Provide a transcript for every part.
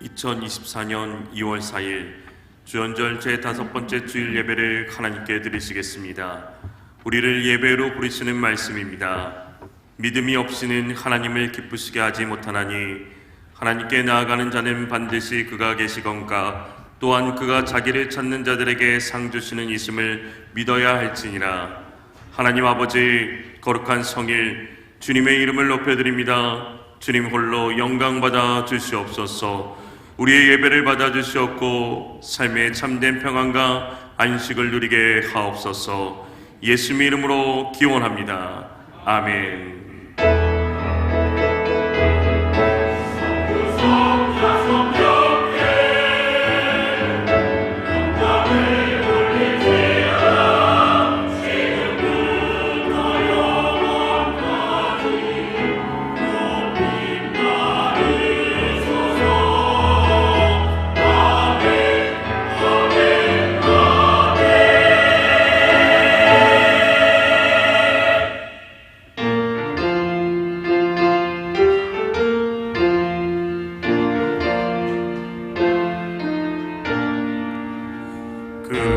2024년 2월 4일 주연절 제5번째 주일 예배를 하나님께 드리시겠습니다. 우리를 예배로 부르시는 말씀입니다. 믿음이 없이는 하나님을 기쁘시게 하지 못하나니 하나님께 나아가는 자는 반드시 그가 계시건가 또한 그가 자기를 찾는 자들에게 상 주시는 이심을 믿어야 할지니라. 하나님 아버지, 거룩한 성일 주님의 이름을 높여드립니다. 주님 홀로 영광받아 주시옵소서. 우리의 예배를 받아 주시옵고 삶의 참된 평안과 안식을 누리게 하옵소서. 예수님의 이름으로 기원합니다. 아멘.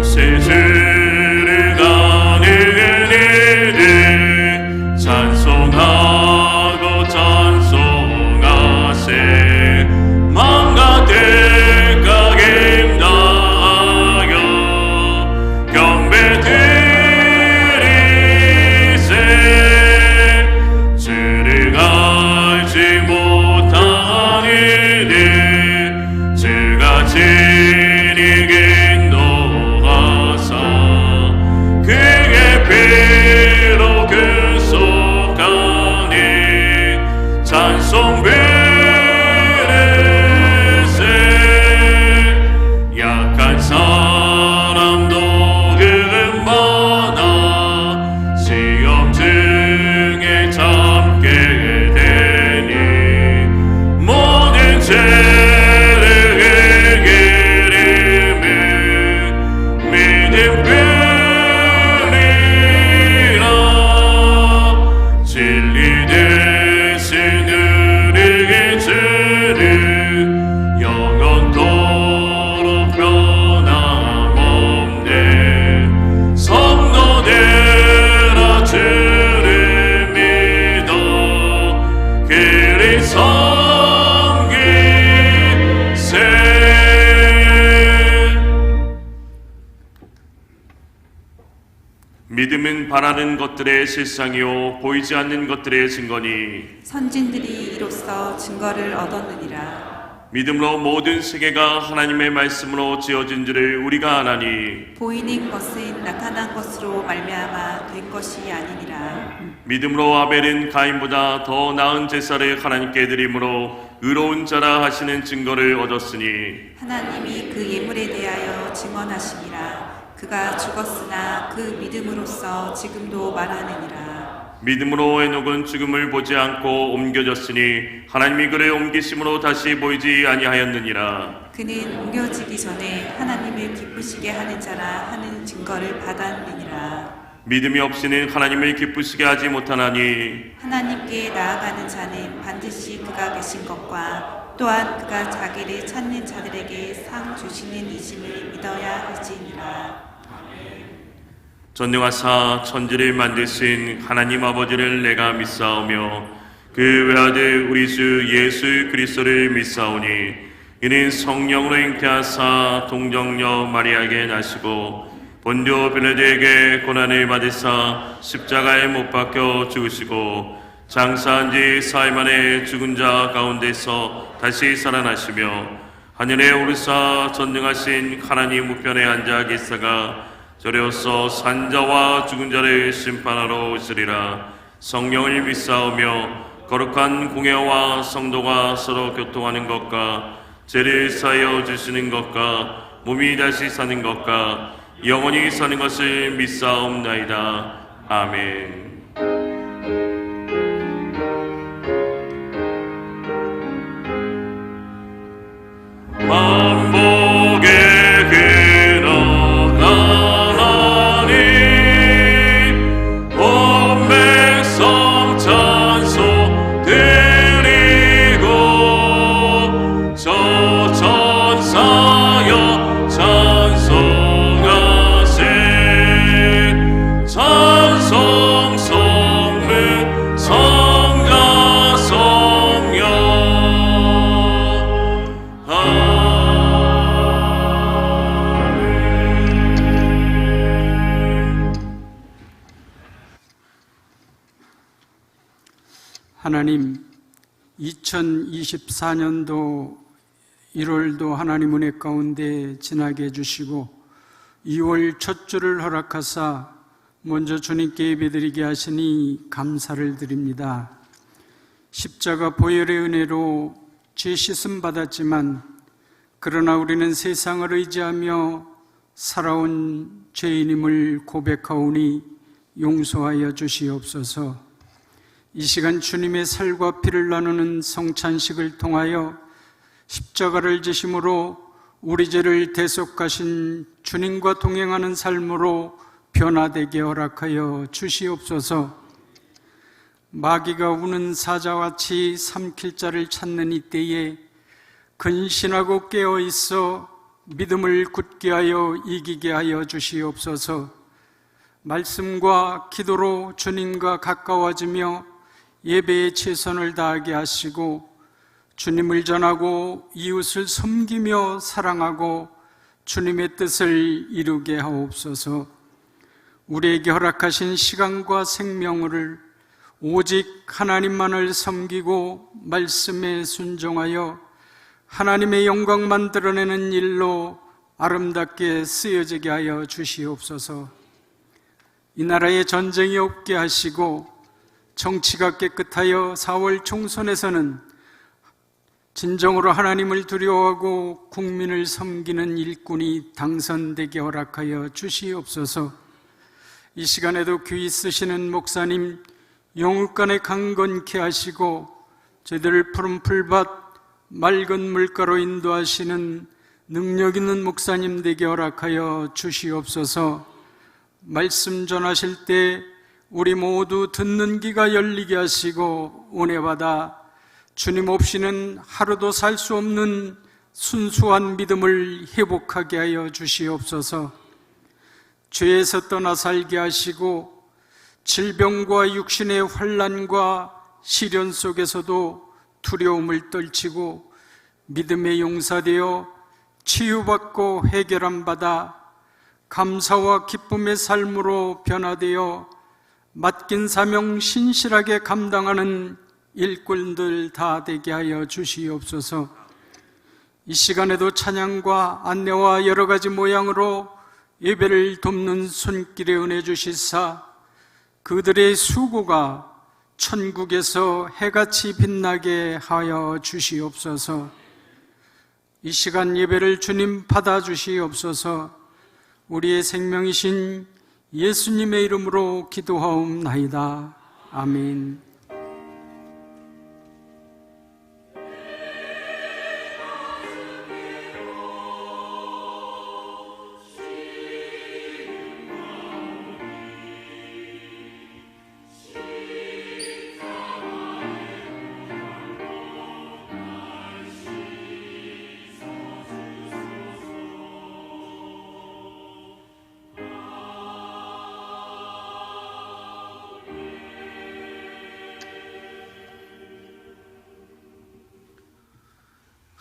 세세를 가는 이들 찬송하고 찬송하세. 망가들까 힘다하여 경배드리세. 주를 알지 못한 이들 주가 진리게 찬송 베레세. 약한 사람도 금마나 시험 중에 참게 되니 모든 죄를 해결임은 믿음 뿐이라. 진리된 영원토록 변함없네. 성도들아 주를 믿어 그리 섬기세. 믿음은 바라는 것들의 실상이요 보이지 않는 것들의 증거니 선진들이 이로써 증거를 얻었느니라. 믿음으로 모든 세계가 하나님의 말씀으로 지어진 줄을 우리가 아나니 보이는 것은 나타난 것으로 말미암아 된 것이 아니니라. 믿음으로 아벨은 가인보다 더 나은 제사를 하나님께 드림으로 의로운 자라 하시는 증거를 얻었으니 하나님이 그 예물에 대하여 증언하시니라. 그가 죽었으나 그 믿음으로써 지금도 말하느니라. 믿음으로 에녹은 죽음을 보지 않고 옮겨졌으니 하나님이 그를 옮기심으로 다시 보이지 아니하였느니라. 그는 옮겨지기 전에 하나님을 기쁘시게 하는 자라 하는 증거를 받았느니라. 믿음이 없이는 하나님을 기쁘시게 하지 못하나니 하나님께 나아가는 자는 반드시 그가 계신 것과 또한 그가 자기를 찾는 자들에게 상 주시는 이심을 믿어야 할지니라. 전능하사 천지를 만드신 하나님 아버지를 내가 믿사오며 그 외아들 우리 주 예수 그리스도를 믿사오니 이는 성령으로 잉태하사 동정녀 마리아에게 나시고 본디오 빌라도에게 고난을 받으사 십자가에 못 박혀 죽으시고 장사한 지 사흘 만에 죽은 자 가운데서 다시 살아나시며 하늘에 오르사 전능하신 하나님 우편에 앉아 계시다가 저리로서 산자와 죽은 자를 심판하러 오시리라. 성령을 믿사오며 거룩한 공회와 성도가 서로 교통하는 것과 죄를 사하여 주시는 것과 몸이 다시 사는 것과 영원히 사는 것을 믿사옵나이다. 아멘. 만복의 찬송 드리고 저 2024년도 1월도 하나님 은혜 가운데 지나게 해주시고 2월 첫 주를 허락하사 먼저 주님께 예배드리게 하시니 감사를 드립니다. 십자가 보혈의 은혜로 죄 씻음 받았지만 그러나 우리는 세상을 의지하며 살아온 죄인임을 고백하오니 용서하여 주시옵소서. 이 시간 주님의 살과 피를 나누는 성찬식을 통하여 십자가를 지심으로 우리 죄를 대속하신 주님과 동행하는 삶으로 변화되게 허락하여 주시옵소서. 마귀가 우는 사자같이 삼킬 자를 찾는 이때에 근신하고 깨어있어 믿음을 굳게 하여 이기게 하여 주시옵소서. 말씀과 기도로 주님과 가까워지며 예배에 최선을 다하게 하시고 주님을 전하고 이웃을 섬기며 사랑하고 주님의 뜻을 이루게 하옵소서. 우리에게 허락하신 시간과 생명을 오직 하나님만을 섬기고 말씀에 순종하여 하나님의 영광만 드러내는 일로 아름답게 쓰여지게 하여 주시옵소서. 이 나라에 전쟁이 없게 하시고 정치가 깨끗하여 4월 총선에서는 진정으로 하나님을 두려워하고 국민을 섬기는 일꾼이 당선되게 허락하여 주시옵소서. 이 시간에도 귀 쓰시는 목사님 영육간에 강건케 하시고 저희들을 푸른 풀밭 맑은 물가로 인도하시는 능력 있는 목사님 되게 허락하여 주시옵소서. 말씀 전하실 때 우리 모두 듣는 귀가 열리게 하시고 은혜 받아 주님 없이는 하루도 살 수 없는 순수한 믿음을 회복하게 하여 주시옵소서. 죄에서 떠나 살게 하시고 질병과 육신의 환난과 시련 속에서도 두려움을 떨치고 믿음의 용사되어 치유받고 해결함 받아 감사와 기쁨의 삶으로 변화되어 맡긴 사명 신실하게 감당하는 일꾼들 다 되게 하여 주시옵소서. 이 시간에도 찬양과 안내와 여러 가지 모양으로 예배를 돕는 손길에 은혜 주시사 그들의 수고가 천국에서 해같이 빛나게 하여 주시옵소서. 이 시간 예배를 주님 받아 주시옵소서. 우리의 생명이신 예수님의 이름으로 기도하옵나이다. 아멘.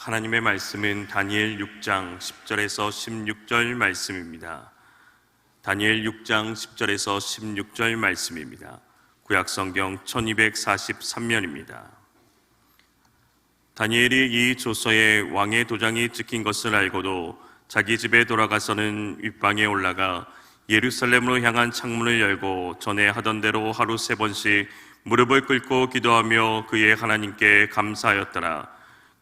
하나님의 말씀은 다니엘 6장 10절에서 16절 말씀입니다. 다니엘 6장 10절에서 16절 말씀입니다. 구약성경 1243면입니다. 다니엘이 이 조서에 왕의 도장이 찍힌 것을 알고도 자기 집에 돌아가서는 윗방에 올라가 예루살렘으로 향한 창문을 열고 전에 하던 대로 하루 3번씩 무릎을 꿇고 기도하며 그의 하나님께 감사하였더라.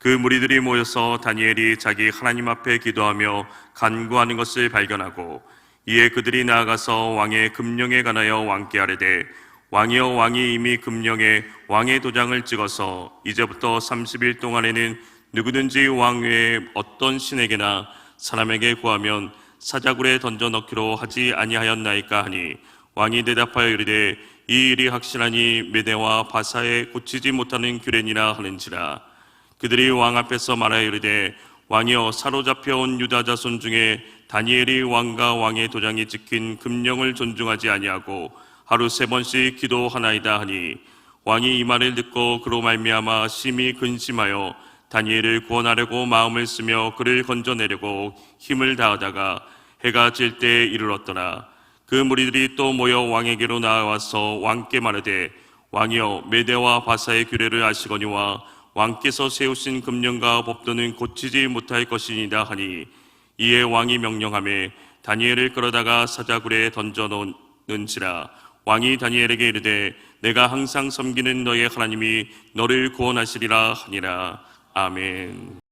그 무리들이 모여서 다니엘이 자기 하나님 앞에 기도하며 간구하는 것을 발견하고 이에 그들이 나아가서 왕의 금령에 관하여 왕께 아뢰되 왕이여 왕이 이미 금령에 왕의 도장을 찍어서 이제부터 30일 동안에는 누구든지 왕 외에 어떤 신에게나 사람에게 구하면 사자굴에 던져 넣기로 하지 아니하였나이까 하니 왕이 대답하여 이르되 이 일이 확실하니 메대와 바사에 고치지 못하는 규례니라 하는지라. 그들이 왕 앞에서 말하여 이르되 왕이여 사로잡혀온 유다 자손 중에 다니엘이 왕과 왕의 도장이 찍힌 금령을 존중하지 아니하고 하루 3번씩 기도하나이다 하니 왕이 이 말을 듣고 그로 말미암아 심히 근심하여 다니엘을 구원하려고 마음을 쓰며 그를 건져내려고 힘을 다하다가 해가 질 때에 이르렀더라. 그 무리들이 또 모여 왕에게로 나와서 왕께 말하되 왕이여 메대와 바사의 규례를 아시거니와 왕께서 세우신 금령과 법도는 고치지 못할 것이니라 하니 이에 왕이 명령하며 다니엘을 끌어다가 사자굴에 던져놓는지라. 왕이 다니엘에게 이르되 내가 항상 섬기는 너의 하나님이 너를 구원하시리라 하니라. 아멘.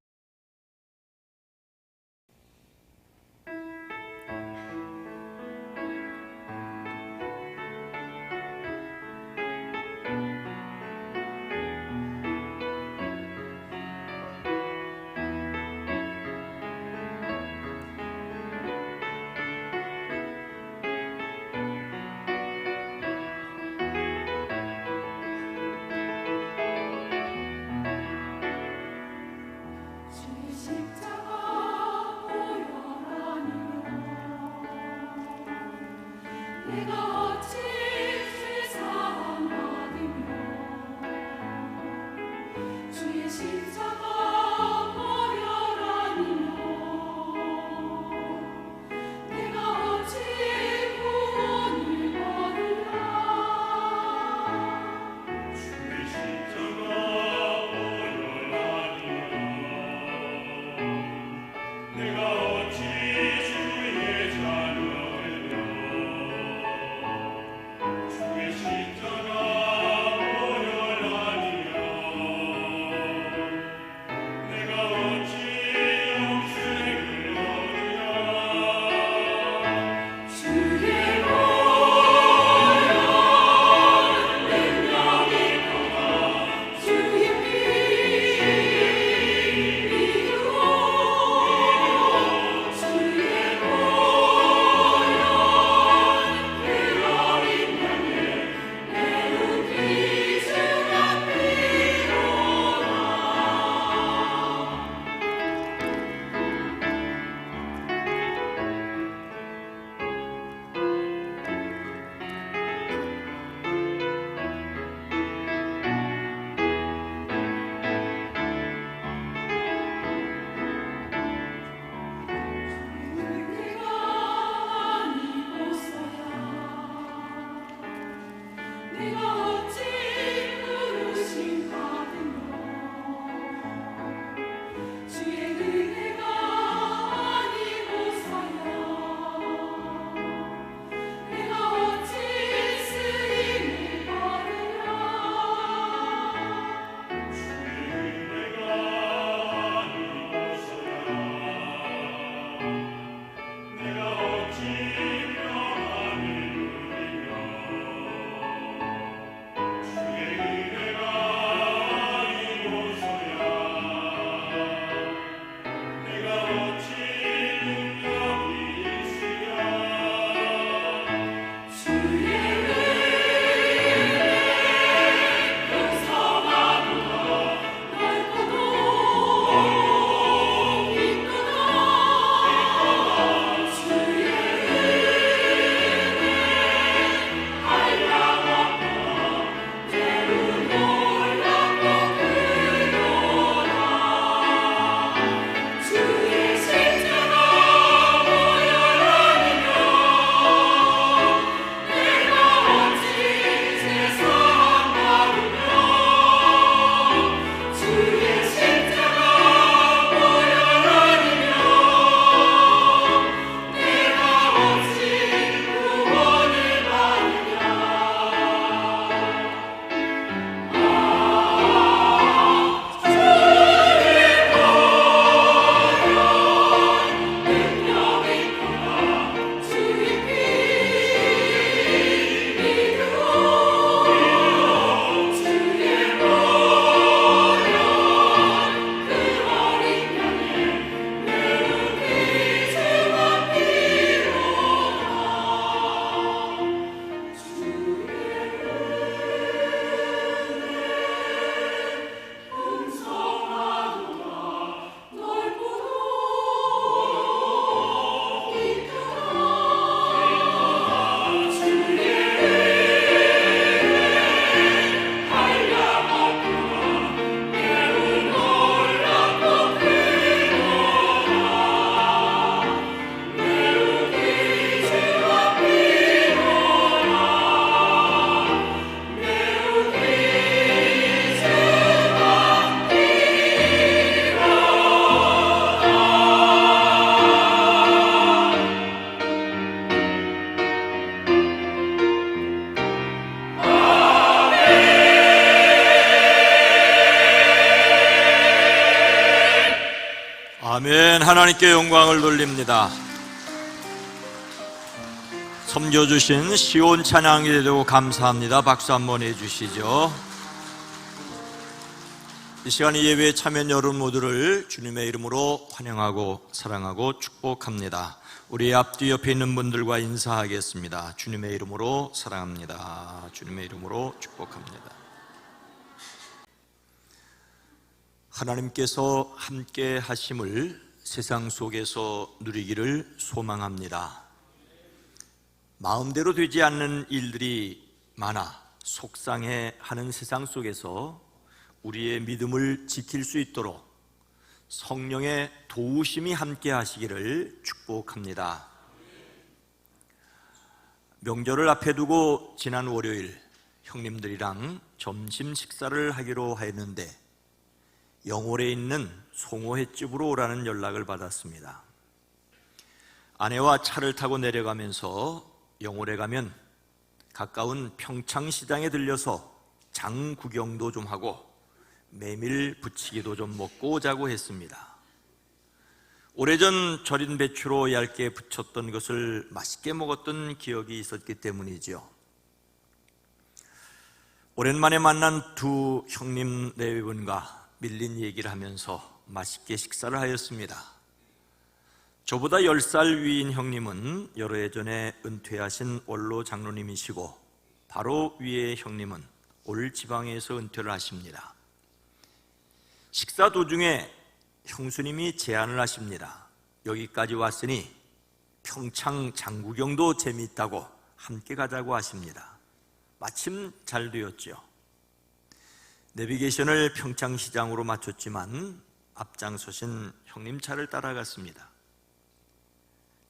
아멘. 하나님께 영광을 돌립니다. 섬겨주신 시온 찬양이 되고 감사합니다. 박수 한번 해주시죠. 이 시간 예배에 참여한 여러분 모두를 주님의 이름으로 환영하고 사랑하고 축복합니다. 우리 앞뒤 옆에 있는 분들과 인사하겠습니다. 주님의 이름으로 사랑합니다. 주님의 이름으로 축복합니다. 하나님께서 함께 하심을 세상 속에서 누리기를 소망합니다. 마음대로 되지 않는 일들이 많아 속상해하는 세상 속에서 우리의 믿음을 지킬 수 있도록 성령의 도우심이 함께 하시기를 축복합니다. 명절을 앞에 두고 지난 월요일 형님들이랑 점심 식사를 하기로 했는데 영월에 있는 송어횟집으로 오라는 연락을 받았습니다. 아내와 차를 타고 내려가면서 영월에 가면 가까운 평창시장에 들려서 장 구경도 좀 하고 메밀 부치기도 좀 먹고 오자고 했습니다. 오래전 절인 배추로 얇게 부쳤던 것을 맛있게 먹었던 기억이 있었기 때문이죠. 오랜만에 만난 두 형님 네 분과 밀린 얘기를 하면서 맛있게 식사를 하였습니다. 저보다 10살 위인 형님은 여러 해 전에 은퇴하신 원로 장로님이시고 바로 위의 형님은 올 지방에서 은퇴를 하십니다. 식사 도중에 형수님이 제안을 하십니다. 여기까지 왔으니 평창 장구경도 재미있다고 함께 가자고 하십니다. 마침 잘 되었죠. 내비게이션을 평창시장으로 맞췄지만 앞장서신 형님 차를 따라갔습니다.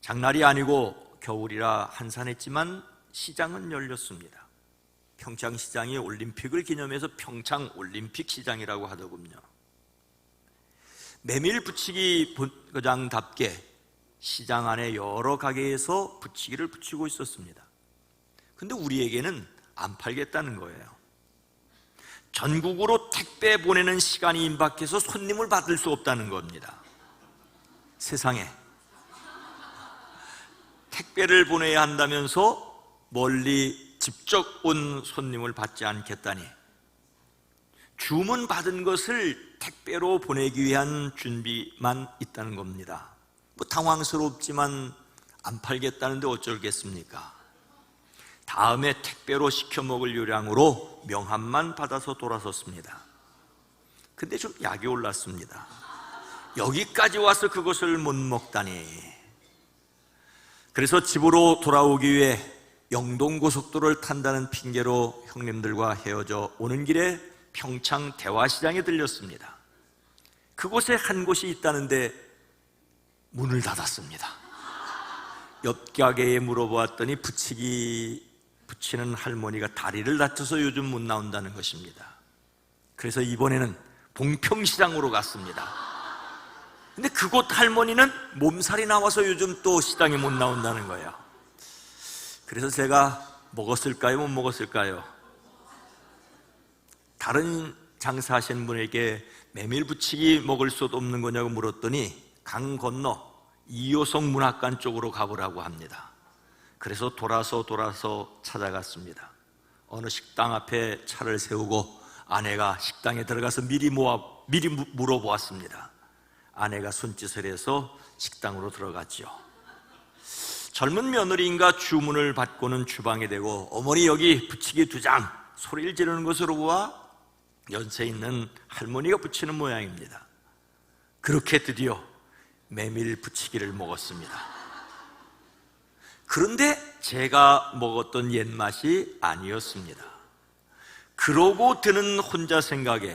장날이 아니고 겨울이라 한산했지만 시장은 열렸습니다. 평창시장이 올림픽을 기념해서 평창올림픽시장이라고 하더군요. 메밀 부치기 본거장답게 시장 안에 여러 가게에서 부치기를 부치고 있었습니다. 근데 우리에게는 안 팔겠다는 거예요. 전국으로 택배 보내는 시간이 임박해서 손님을 받을 수 없다는 겁니다. 세상에 택배를 보내야 한다면서 멀리 직접 온 손님을 받지 않겠다니, 주문 받은 것을 택배로 보내기 위한 준비만 있다는 겁니다. 뭐 당황스럽지만 안 팔겠다는데 어쩔겠습니까? 다음에 택배로 시켜 먹을 요량으로 명함만 받아서 돌아섰습니다. 근데 좀 약이 올랐습니다. 여기까지 와서 그것을 못 먹다니. 그래서 집으로 돌아오기 위해 영동고속도로를 탄다는 핑계로 형님들과 헤어져 오는 길에 평창 대화시장에 들렸습니다. 그곳에 한 곳이 있다는데 문을 닫았습니다. 옆 가게에 물어보았더니 부치는 할머니가 다리를 다쳐서 요즘 못 나온다는 것입니다. 그래서 이번에는 봉평시장으로 갔습니다. 근데 그곳 할머니는 몸살이 나와서 요즘 또 시장에 못 나온다는 거예요. 그래서 제가 먹었을까요? 못 먹었을까요? 다른 장사하시는 분에게 메밀 부치기 먹을 수 없는 거냐고 물었더니 강 건너 2호선 문학관 쪽으로 가보라고 합니다. 그래서 돌아서 찾아갔습니다. 어느 식당 앞에 차를 세우고 아내가 식당에 들어가서 미리 물어보았습니다. 아내가 손짓을 해서 식당으로 들어갔죠. 젊은 며느리인가 주문을 받고는 주방에 대고 어머니 여기 부치기 2장 소리를 지르는 것으로 보아 연세 있는 할머니가 부치는 모양입니다. 그렇게 드디어 메밀 부치기를 먹었습니다. 그런데 제가 먹었던 옛맛이 아니었습니다. 그러고 드는 혼자 생각에,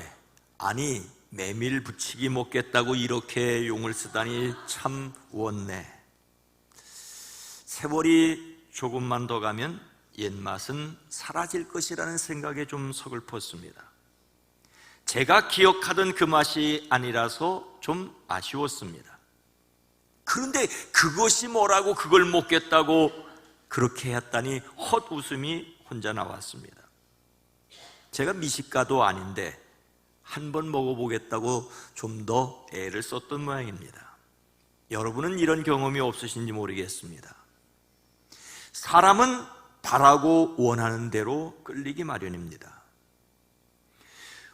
아니 메밀 부치기 먹겠다고 이렇게 용을 쓰다니 참 원네. 세월이 조금만 더 가면 옛맛은 사라질 것이라는 생각에 좀 서글펐습니다. 제가 기억하던 그 맛이 아니라서 좀 아쉬웠습니다. 그런데 그것이 뭐라고 그걸 먹겠다고 그렇게 했다니 헛웃음이 혼자 나왔습니다. 제가 미식가도 아닌데 한번 먹어보겠다고 좀 더 애를 썼던 모양입니다. 여러분은 이런 경험이 없으신지 모르겠습니다. 사람은 바라고 원하는 대로 끌리기 마련입니다.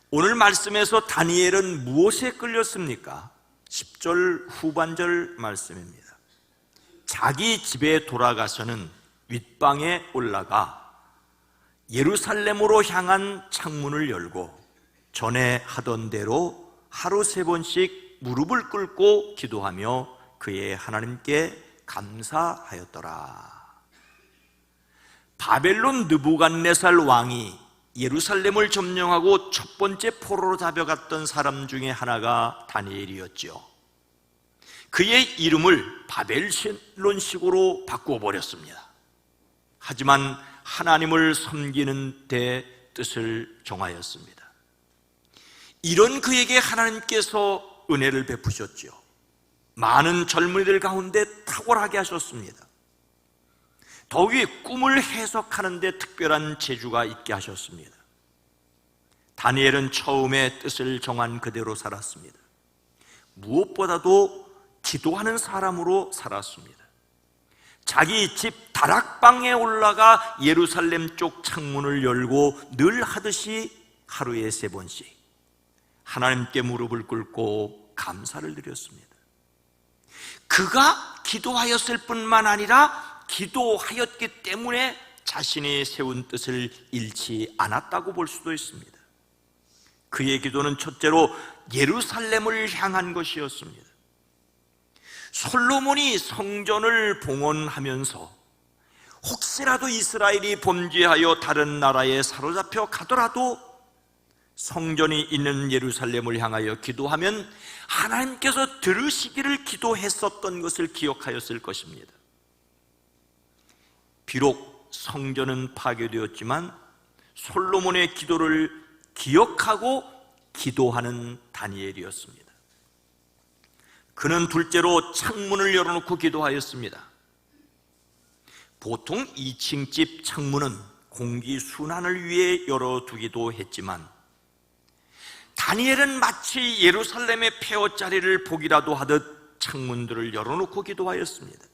오늘 말씀에서 다니엘은 무엇에 끌렸습니까? 10절 후반절 말씀입니다. 자기 집에 돌아가서는 윗방에 올라가 예루살렘으로 향한 창문을 열고 전에 하던 대로 하루 3번씩 무릎을 꿇고 기도하며 그의 하나님께 감사하였더라. 바벨론 느부갓네살 왕이 예루살렘을 점령하고 첫 번째 포로로 잡혀갔던 사람 중에 하나가 다니엘이었죠. 그의 이름을 바벨론식으로 바꿔버렸습니다. 하지만 하나님을 섬기는 데 뜻을 정하였습니다. 이런 그에게 하나님께서 은혜를 베푸셨죠. 많은 젊은이들 가운데 탁월하게 하셨습니다. 더욱이 꿈을 해석하는 데 특별한 재주가 있게 하셨습니다. 다니엘은 처음에 뜻을 정한 그대로 살았습니다. 무엇보다도 기도하는 사람으로 살았습니다. 자기 집 다락방에 올라가 예루살렘 쪽 창문을 열고 늘 하듯이 하루에 3번씩 하나님께 무릎을 꿇고 감사를 드렸습니다. 그가 기도하였을 뿐만 아니라 기도하였기 때문에 자신이 세운 뜻을 잃지 않았다고 볼 수도 있습니다. 그의 기도는 첫째로 예루살렘을 향한 것이었습니다. 솔로몬이 성전을 봉헌하면서 혹시라도 이스라엘이 범죄하여 다른 나라에 사로잡혀 가더라도 성전이 있는 예루살렘을 향하여 기도하면 하나님께서 들으시기를 기도했었던 것을 기억하였을 것입니다. 비록 성전은 파괴되었지만 솔로몬의 기도를 기억하고 기도하는 다니엘이었습니다. 그는 둘째로 창문을 열어놓고 기도하였습니다. 보통 2층 집 창문은 공기 순환을 위해 열어두기도 했지만 다니엘은 마치 예루살렘의 폐허자리를 보기라도 하듯 창문들을 열어놓고 기도하였습니다.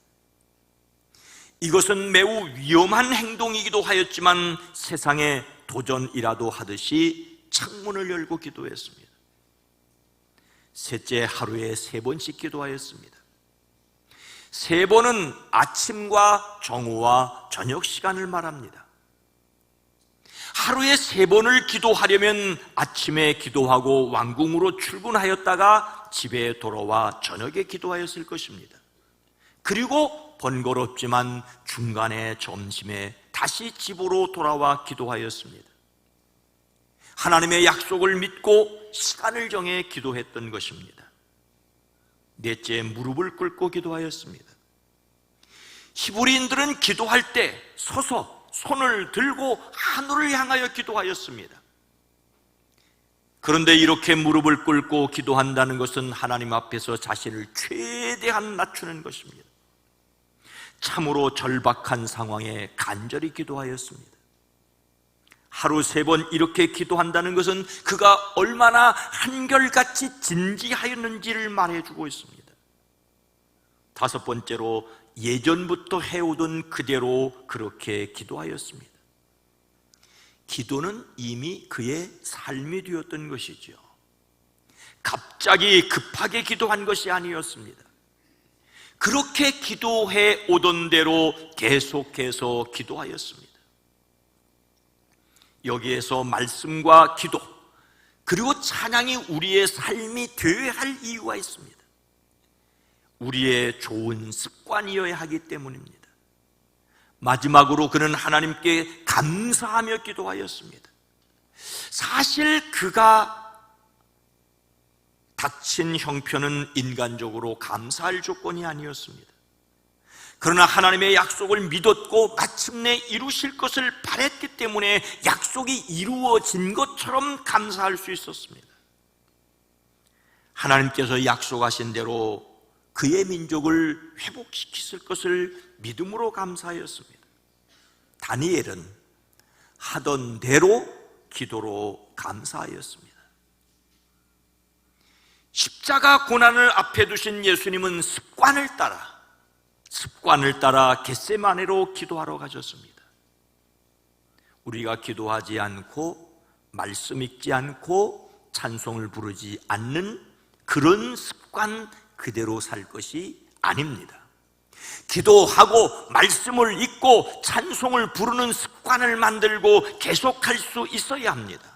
이것은 매우 위험한 행동이기도 하였지만 세상에 도전이라도 하듯이 창문을 열고 기도했습니다. 셋째, 하루에 3번씩 기도하였습니다. 3번은 아침과 정오와 저녁 시간을 말합니다. 하루에 3번을 기도하려면 아침에 기도하고 왕궁으로 출근하였다가 집에 돌아와 저녁에 기도하였을 것입니다. 그리고 번거롭지만 중간에 점심에 다시 집으로 돌아와 기도하였습니다. 하나님의 약속을 믿고 시간을 정해 기도했던 것입니다. 넷째, 무릎을 꿇고 기도하였습니다. 히브리인들은 기도할 때 서서 손을 들고 하늘을 향하여 기도하였습니다. 그런데 이렇게 무릎을 꿇고 기도한다는 것은 하나님 앞에서 자신을 최대한 낮추는 것입니다. 참으로 절박한 상황에 간절히 기도하였습니다. 하루 3번 이렇게 기도한다는 것은 그가 얼마나 한결같이 진지하였는지를 말해주고 있습니다. 5번째로 예전부터 해오던 그대로 그렇게 기도하였습니다. 기도는 이미 그의 삶이 되었던 것이죠. 갑자기 급하게 기도한 것이 아니었습니다. 그렇게 기도해 오던 대로 계속해서 기도하였습니다. 여기에서 말씀과 기도 그리고 찬양이 우리의 삶이 되어야 할 이유가 있습니다. 우리의 좋은 습관이어야 하기 때문입니다. 마지막으로 그는 하나님께 감사하며 기도하였습니다. 사실 그가 다친 형편은 인간적으로 감사할 조건이 아니었습니다. 그러나 하나님의 약속을 믿었고 마침내 이루실 것을 바랬기 때문에 약속이 이루어진 것처럼 감사할 수 있었습니다. 하나님께서 약속하신 대로 그의 민족을 회복시키실 것을 믿음으로 감사하였습니다. 다니엘은 하던 대로 기도로 감사하였습니다. 십자가 고난을 앞에 두신 예수님은 습관을 따라 겟세마네로 기도하러 가셨습니다. 우리가 기도하지 않고 말씀 읽지 않고 찬송을 부르지 않는 그런 습관 그대로 살 것이 아닙니다. 기도하고 말씀을 읽고 찬송을 부르는 습관을 만들고 계속할 수 있어야 합니다.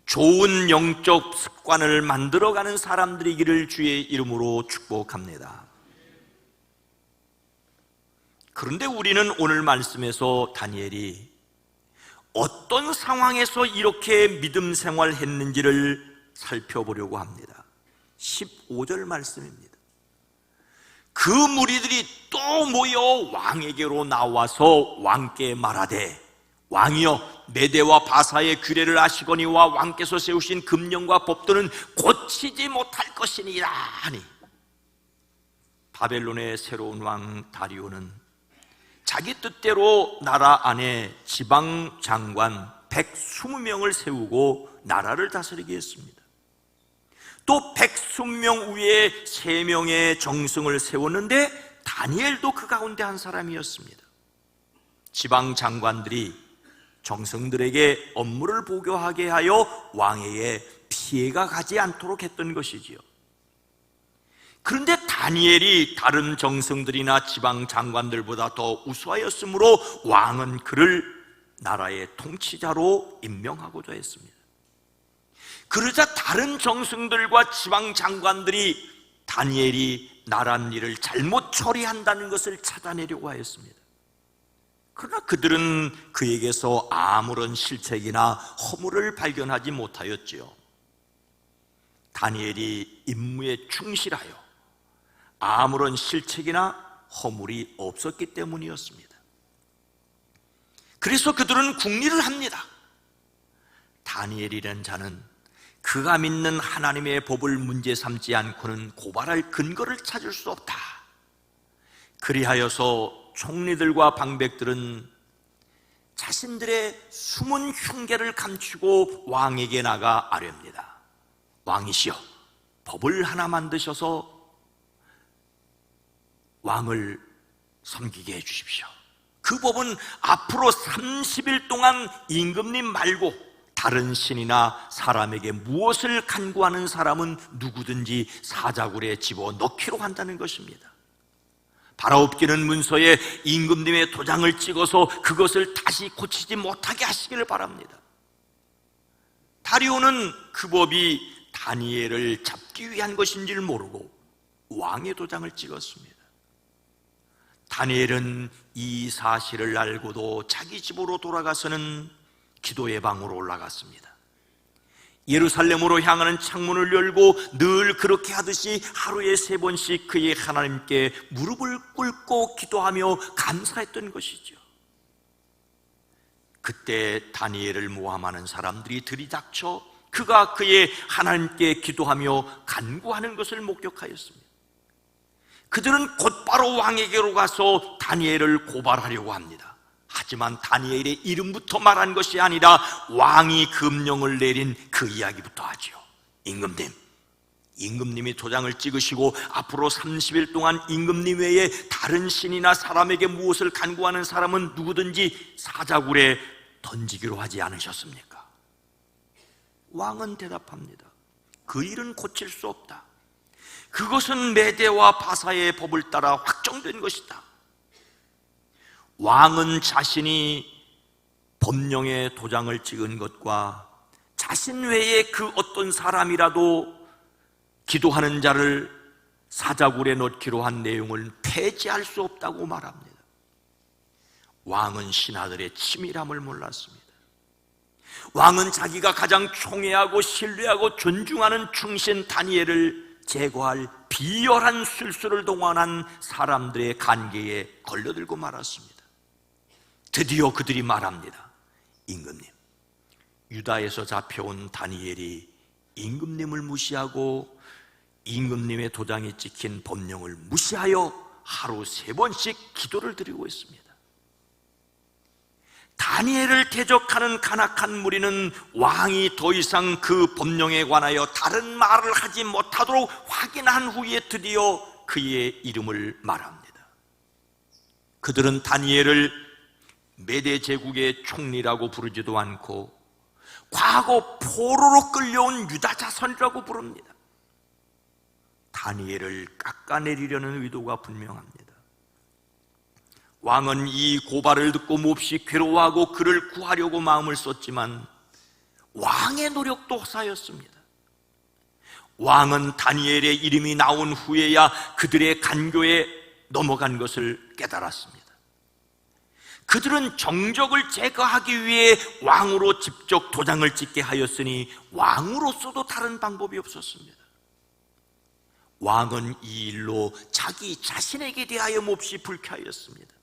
좋은 영적 습관을 만들어가는 사람들이기를 주의 이름으로 축복합니다. 그런데 우리는 오늘 말씀에서 다니엘이 어떤 상황에서 이렇게 믿음 생활했는지를 살펴보려고 합니다. 15절 말씀입니다. 그 무리들이 또 모여 왕에게로 나와서 왕께 말하되, 왕이여, 메대와 바사의 규례를 아시거니와 왕께서 세우신 금령과 법도는 고치지 못할 것이니라 하니, 바벨론의 새로운 왕 다리오는 자기 뜻대로 나라 안에 지방 장관 120명을 세우고 나라를 다스리게 했습니다. 또 120명 위에 3명의 정승을 세웠는데 다니엘도 그 가운데 한 사람이었습니다. 지방 장관들이 정승들에게 업무를 보고하게 하여 왕에게 피해가 가지 않도록 했던 것이지요. 그런데 다니엘이 다른 정승들이나 지방 장관들보다 더 우수하였으므로 왕은 그를 나라의 통치자로 임명하고자 했습니다. 그러자 다른 정승들과 지방 장관들이 다니엘이 나란 일을 잘못 처리한다는 것을 찾아내려고 하였습니다. 그러나 그들은 그에게서 아무런 실책이나 허물을 발견하지 못하였지요. 다니엘이 임무에 충실하여 아무런 실책이나 허물이 없었기 때문이었습니다. 그래서 그들은 궁리를 합니다. 다니엘이라는 자는 그가 믿는 하나님의 법을 문제 삼지 않고는 고발할 근거를 찾을 수 없다. 그리하여서 총리들과 방백들은 자신들의 숨은 흉계를 감추고 왕에게 나가 아뢰옵니다. 왕이시여, 법을 하나 만드셔서 왕을 섬기게 해주십시오. 그 법은 앞으로 30일 동안 임금님 말고 다른 신이나 사람에게 무엇을 간구하는 사람은 누구든지 사자굴에 집어넣기로 한다는 것입니다. 바라옵기는 문서에 임금님의 도장을 찍어서 그것을 다시 고치지 못하게 하시기를 바랍니다. 다리오는 그 법이 다니엘을 잡기 위한 것인 줄 모르고 왕의 도장을 찍었습니다. 다니엘은 이 사실을 알고도 자기 집으로 돌아가서는 기도의 방으로 올라갔습니다. 예루살렘으로 향하는 창문을 열고 늘 그렇게 하듯이 하루에 3번씩 그의 하나님께 무릎을 꿇고 기도하며 감사했던 것이죠. 그때 다니엘을 모함하는 사람들이 들이닥쳐 그가 그의 하나님께 기도하며 간구하는 것을 목격하였습니다. 그들은 곧바로 왕에게로 가서 다니엘을 고발하려고 합니다. 하지만 다니엘의 이름부터 말한 것이 아니라 왕이 금령을 내린 그 이야기부터 하지요. 임금님이 도장을 찍으시고 앞으로 30일 동안 임금님 외에 다른 신이나 사람에게 무엇을 간구하는 사람은 누구든지 사자굴에 던지기로 하지 않으셨습니까? 왕은 대답합니다. 그 일은 고칠 수 없다. 그것은 메대와 바사의 법을 따라 확정된 것이다. 왕은 자신이 법령에 도장을 찍은 것과 자신 외에 그 어떤 사람이라도 기도하는 자를 사자굴에 넣기로 한 내용을 폐지할 수 없다고 말합니다. 왕은 신하들의 치밀함을 몰랐습니다. 왕은 자기가 가장 총애하고 신뢰하고 존중하는 충신 다니엘을 제거할 비열한 술수를 동원한 사람들의 관계에 걸려들고 말았습니다. 드디어 그들이 말합니다. 임금님, 유다에서 잡혀온 다니엘이 임금님을 무시하고 임금님의 도장이 찍힌 법령을 무시하여 하루 3번씩 기도를 드리고 있습니다. 다니엘을 대적하는 간악한 무리는 왕이 더 이상 그 법령에 관하여 다른 말을 하지 못하도록 확인한 후에 드디어 그의 이름을 말합니다. 그들은 다니엘을 메대 제국의 총리라고 부르지도 않고 과거 포로로 끌려온 유다 자손이라고 부릅니다. 다니엘을 깎아내리려는 의도가 분명합니다. 왕은 이 고발을 듣고 몹시 괴로워하고 그를 구하려고 마음을 썼지만 왕의 노력도 허사였습니다. 왕은 다니엘의 이름이 나온 후에야 그들의 간교에 넘어간 것을 깨달았습니다. 그들은 정적을 제거하기 위해 왕으로 직접 도장을 찍게 하였으니 왕으로서도 다른 방법이 없었습니다. 왕은 이 일로 자기 자신에게 대하여 몹시 불쾌하였습니다.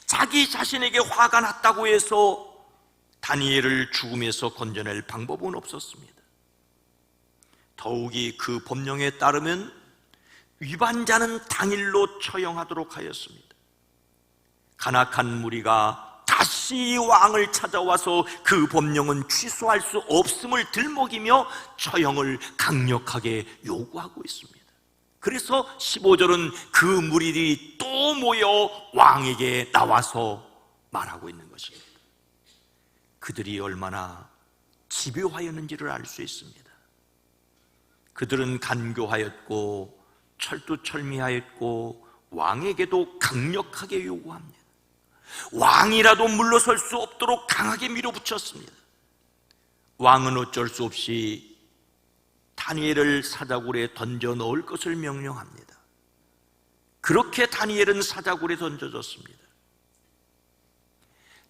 자기 자신에게 화가 났다고 해서 다니엘을 죽음에서 건져낼 방법은 없었습니다. 더욱이 그 법령에 따르면 위반자는 당일로 처형하도록 하였습니다. 간악한 무리가 다시 왕을 찾아와서 그 법령은 취소할 수 없음을 들먹이며 처형을 강력하게 요구하고 있습니다. 그래서 15절은 그 무리들이 또 모여 왕에게 나와서 말하고 있는 것입니다. 그들이 얼마나 집요하였는지를 알 수 있습니다. 그들은 간교하였고 철두철미하였고 왕에게도 강력하게 요구합니다. 왕이라도 물러설 수 없도록 강하게 밀어붙였습니다. 왕은 어쩔 수 없이 다니엘을 사자굴에 던져 넣을 것을 명령합니다. 그렇게 다니엘은 사자굴에 던져졌습니다.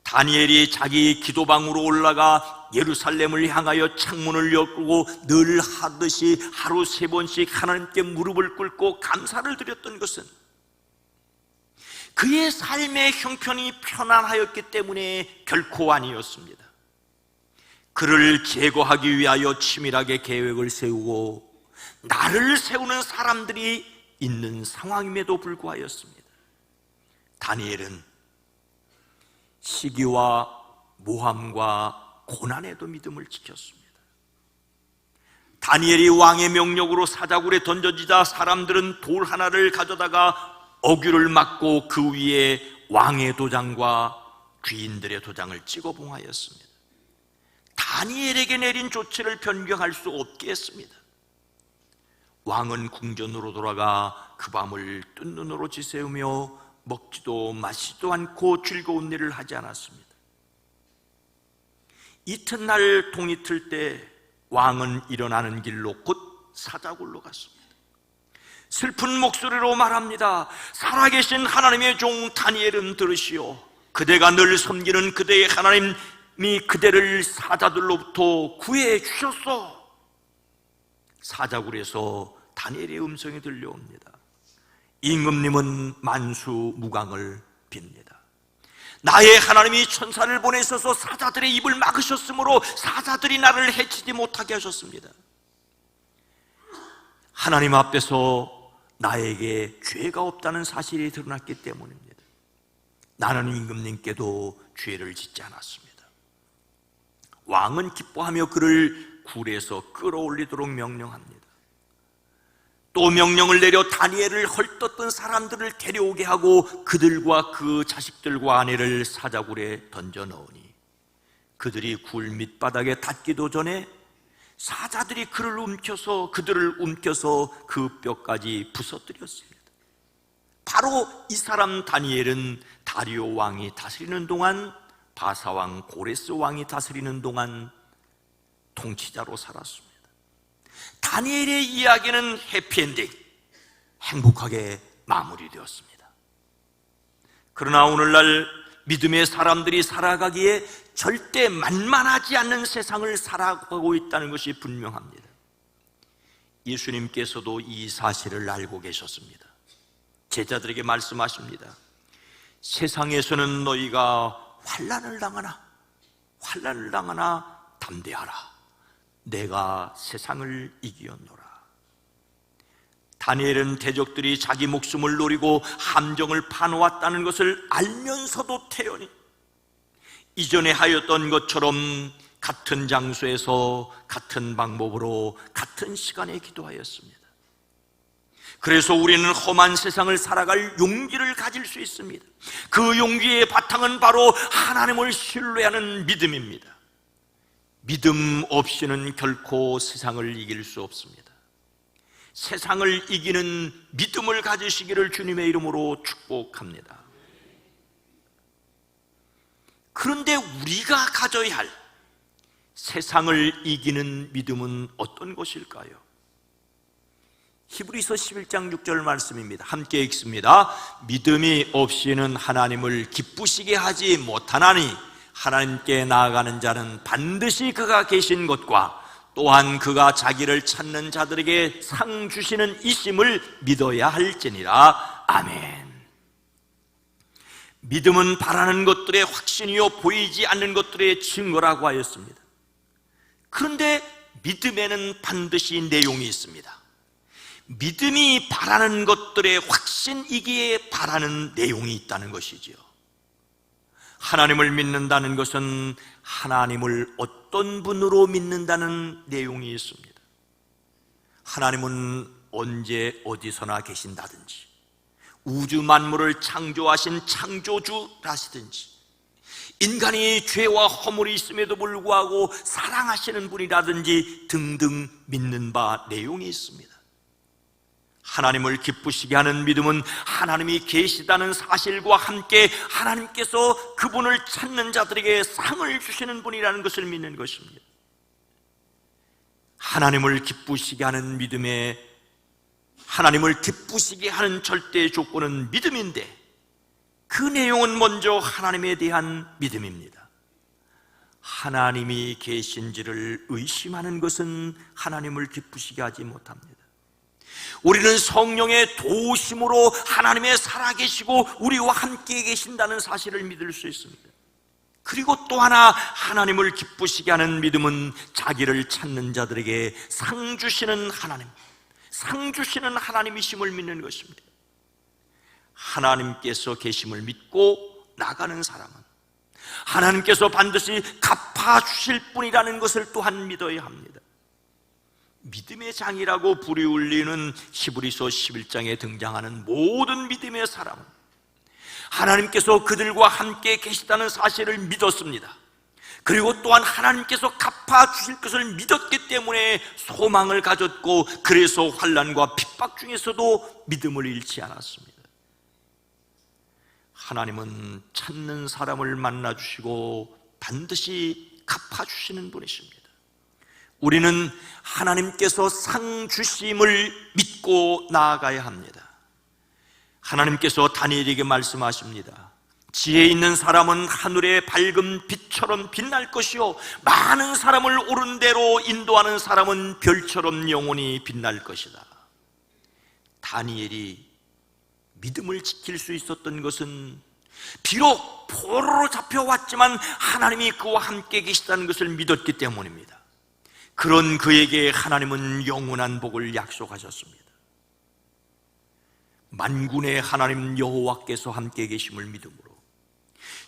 다니엘이 자기 기도방으로 올라가 예루살렘을 향하여 창문을 열고 늘 하듯이 하루 3번씩 하나님께 무릎을 꿇고 감사를 드렸던 것은 그의 삶의 형편이 편안하였기 때문에 결코 아니었습니다. 그를 제거하기 위하여 치밀하게 계획을 세우고 나를 세우는 사람들이 있는 상황임에도 불구하였습니다. 다니엘은 시기와 모함과 고난에도 믿음을 지켰습니다. 다니엘이 왕의 명령으로 사자굴에 던져지자 사람들은 돌 하나를 가져다가 어귀를 막고 그 위에 왕의 도장과 귀인들의 도장을 찍어 봉하였습니다. 다니엘에게 내린 조치를 변경할 수 없게 했습니다. 왕은 궁전으로 돌아가 그 밤을 뜬 눈으로 지새우며 먹지도 마시지도 않고 즐거운 일을 하지 않았습니다. 이튿날 동이 틀 때 왕은 일어나는 길로 곧 사자굴로 갔습니다. 슬픈 목소리로 말합니다. 살아계신 하나님의 종 다니엘은 들으시오. 그대가 늘 섬기는 그대의 하나님이 그대를 사자들로부터 구해 주셨소. 사자굴에서 다니엘의 음성이 들려옵니다. 임금님은 만수무강을 빕니다. 나의 하나님이 천사를 보내셔서 사자들의 입을 막으셨으므로 사자들이 나를 해치지 못하게 하셨습니다. 하나님 앞에서 나에게 죄가 없다는 사실이 드러났기 때문입니다. 나는 임금님께도 죄를 짓지 않았습니다. 왕은 기뻐하며 그를 굴에서 끌어올리도록 명령합니다. 또 명령을 내려 다니엘을 헐떴던 사람들을 데려오게 하고 그들과 그 자식들과 아내를 사자굴에 던져 넣으니 그들이 굴 밑바닥에 닿기도 전에 사자들이 그들을 움켜서 그 뼈까지 부서뜨렸습니다. 바로 이 사람 다니엘은 다리오 왕이 다스리는 동안, 바사왕 고레스 왕이 다스리는 동안 통치자로 살았습니다. 다니엘의 이야기는 해피엔딩, 행복하게 마무리되었습니다. 그러나 오늘날 믿음의 사람들이 살아가기에 절대 만만하지 않는 세상을 살아가고 있다는 것이 분명합니다. 예수님께서도 이 사실을 알고 계셨습니다. 제자들에게 말씀하십니다. 세상에서는 너희가 환난을 당하나 담대하라. 내가 세상을 이기었노라. 다니엘은 대적들이 자기 목숨을 노리고 함정을 파놓았다는 것을 알면서도 태연히 이전에 하였던 것처럼 같은 장소에서 같은 방법으로 같은 시간에 기도하였습니다. 그래서 우리는 험한 세상을 살아갈 용기를 가질 수 있습니다. 그 용기의 바탕은 바로 하나님을 신뢰하는 믿음입니다. 믿음 없이는 결코 세상을 이길 수 없습니다. 세상을 이기는 믿음을 가지시기를 주님의 이름으로 축복합니다. 그런데 우리가 가져야 할 세상을 이기는 믿음은 어떤 것일까요? 히브리서 11장 6절 말씀입니다. 함께 읽습니다. 믿음이 없이는 하나님을 기쁘시게 하지 못하나니 하나님께 나아가는 자는 반드시 그가 계신 것과 또한 그가 자기를 찾는 자들에게 상 주시는 이심을 믿어야 할지니라. 아멘. 믿음은 바라는 것들의 확신이요 보이지 않는 것들의 증거라고 하였습니다. 그런데 믿음에는 반드시 내용이 있습니다. 믿음이 바라는 것들의 확신이기에 바라는 내용이 있다는 것이지요. 하나님을 믿는다는 것은 하나님을 어떤 분으로 믿는다는 내용이 있습니다. 하나님은 언제 어디서나 계신다든지, 우주 만물을 창조하신 창조주라시든지, 인간이 죄와 허물이 있음에도 불구하고 사랑하시는 분이라든지 등등 믿는 바 내용이 있습니다. 하나님을 기쁘시게 하는 믿음은 하나님이 계시다는 사실과 함께 하나님께서 그분을 찾는 자들에게 상을 주시는 분이라는 것을 믿는 것입니다. 하나님을 기쁘시게 하는 믿음에 하나님을 기쁘시게 하는 절대 조건은 믿음인데, 그 내용은 먼저 하나님에 대한 믿음입니다. 하나님이 계신지를 의심하는 것은 하나님을 기쁘시게 하지 못합니다. 우리는 성령의 도우심으로 하나님의 살아계시고 우리와 함께 계신다는 사실을 믿을 수 있습니다. 그리고 또 하나, 하나님을 기쁘시게 하는 믿음은 자기를 찾는 자들에게 상 주시는 하나님, 상 주시는 하나님이심을 믿는 것입니다. 하나님께서 계심을 믿고 나가는 사람은 하나님께서 반드시 갚아주실 분이라는 것을 또한 믿어야 합니다. 믿음의 장이라고 부르울리는 히브리서 11장에 등장하는 모든 믿음의 사람은 하나님께서 그들과 함께 계시다는 사실을 믿었습니다. 그리고 또한 하나님께서 갚아주실 것을 믿었기 때문에 소망을 가졌고, 그래서 환난과 핍박 중에서도 믿음을 잃지 않았습니다. 하나님은 찾는 사람을 만나주시고 반드시 갚아주시는 분이십니다. 우리는 하나님께서 상 주심을 믿고 나아가야 합니다. 하나님께서 다니엘에게 말씀하십니다. 지혜 있는 사람은 하늘의 밝은 빛처럼 빛날 것이요, 많은 사람을 옳은 대로 인도하는 사람은 별처럼 영원히 빛날 것이다. 다니엘이 믿음을 지킬 수 있었던 것은 비록 포로로 잡혀왔지만 하나님이 그와 함께 계시다는 것을 믿었기 때문입니다. 그런 그에게 하나님은 영원한 복을 약속하셨습니다. 만군의 하나님 여호와께서 함께 계심을 믿음으로,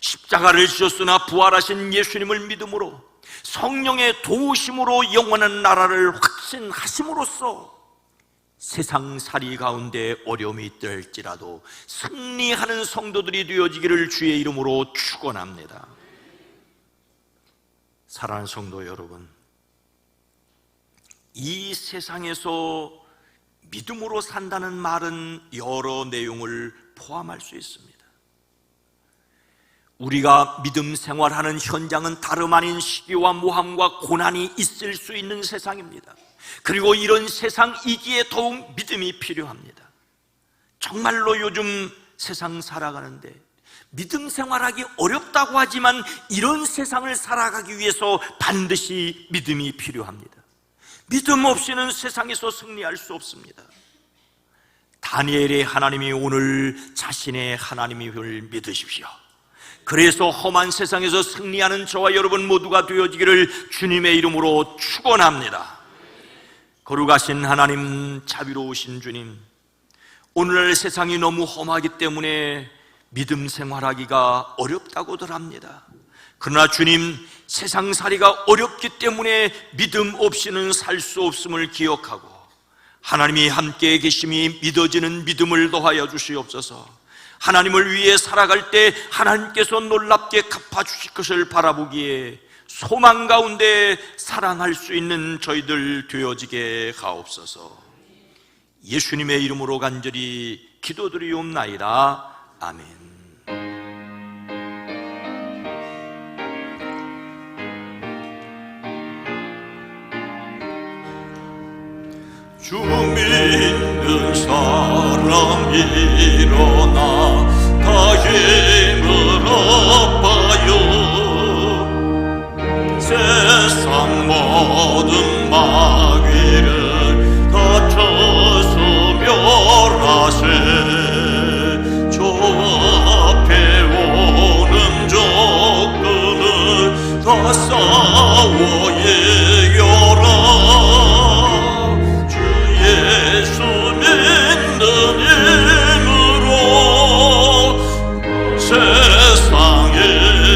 십자가를 지셨으나 부활하신 예수님을 믿음으로, 성령의 도우심으로 영원한 나라를 확신하심으로써 세상살이 가운데 어려움이 있을지라도 승리하는 성도들이 되어지기를 주의 이름으로 축원합니다. 사랑하는 성도 여러분, 이 세상에서 믿음으로 산다는 말은 여러 내용을 포함할 수 있습니다. 우리가 믿음 생활하는 현장은 다름 아닌 시기와 모함과 고난이 있을 수 있는 세상입니다. 그리고 이런 세상이기에 더욱 믿음이 필요합니다. 정말로 요즘 세상 살아가는데 믿음 생활하기 어렵다고 하지만 이런 세상을 살아가기 위해서 반드시 믿음이 필요합니다. 믿음 없이는 세상에서 승리할 수 없습니다. 다니엘의 하나님이 오늘 자신의 하나님임을 믿으십시오. 그래서 험한 세상에서 승리하는 저와 여러분 모두가 되어지기를 주님의 이름으로 축원합니다. 거룩하신 하나님, 자비로우신 주님, 오늘날 세상이 너무 험하기 때문에 믿음 생활하기가 어렵다고들 합니다. 그러나 주님, 세상살이가 어렵기 때문에 믿음 없이는 살 수 없음을 기억하고 하나님이 함께 계심이 믿어지는 믿음을 더하여 주시옵소서. 하나님을 위해 살아갈 때 하나님께서 놀랍게 갚아주실 것을 바라보기에 소망 가운데 살아날 수 있는 저희들 되어지게 하옵소서. 예수님의 이름으로 간절히 기도드리옵나이다. 아멘. 주 믿는 사람 일어나 다 힘을 합하여 세상 모든 마귀를 다 쳐서 멸하세. 저 앞에 오는 적군을 다 싸워 이겨라. 예수 믿는 힘으로 세상에